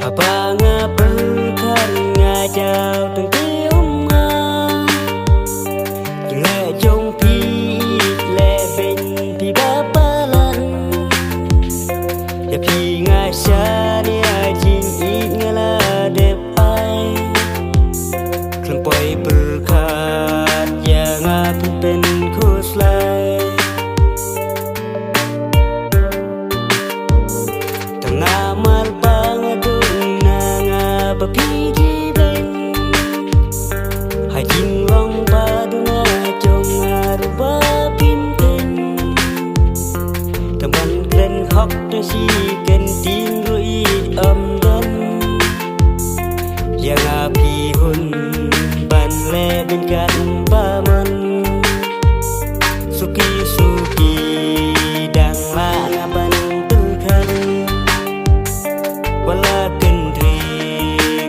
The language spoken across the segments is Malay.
Apa ngapakan ngajau tengki umma le jong pi le ben pi bapalan ya pi ngasani ajin it ngala depai klempoi berkat yang api pen kuslai tengah mal Piji beng hajin long baduna jong arba pinten teman kren hok si ken tin rui dan yang api hun ban le ben kan paman suki suki dang ma ngaban tulkan wala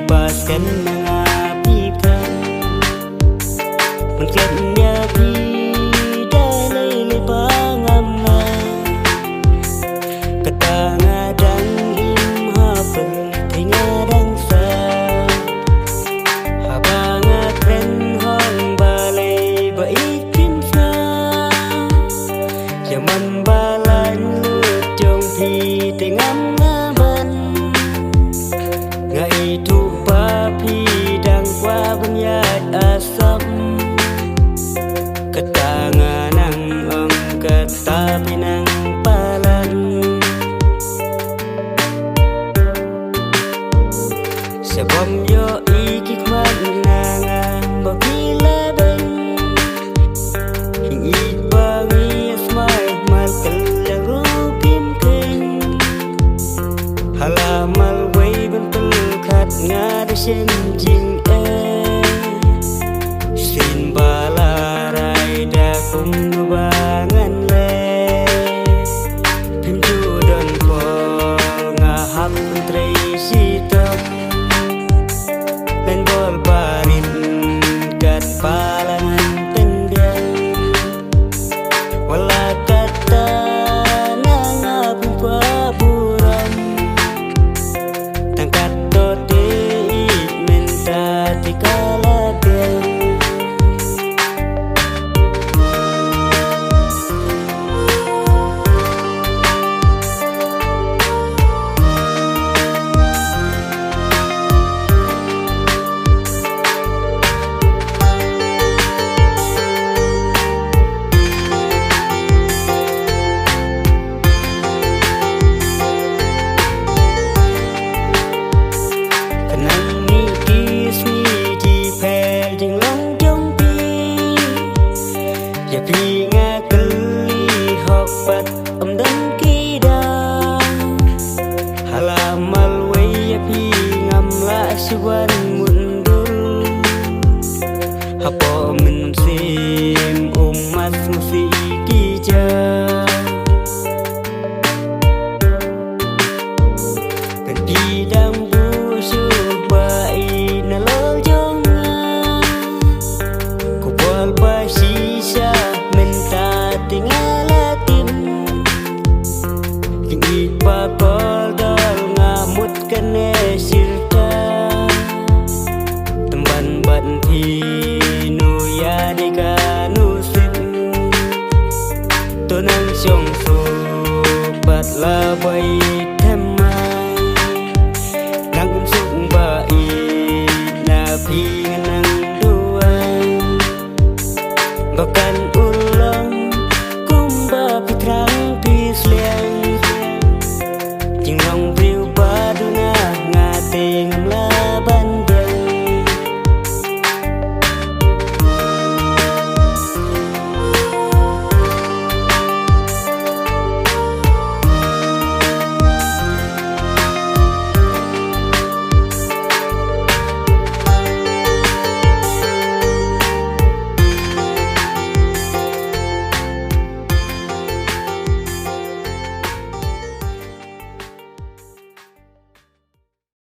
baskan mengapikan mungkinnya bidalai lepangamna ketangadang imhapel tingadang sa habangat ren hong balai baikin sa zaman balan lut jong pi tingam ngaban ngai tu papi dang kwa bunyat asam ketanganang angkat tapi nang palan sebab yo ikik mananga bakila ben hing ibangi asmai malkal yang rupim ken halamal wei bentul kat ngada sen jing sin balarai da kum bangan le pinju don ko ngahap trei sitam len bol barin kat palangan tendang wala kata nang paburam tangkat tote it menta tikala bel ya pi ngakeli hopat dan kidang halamal wei ya pi ngamla siwan mundur hapo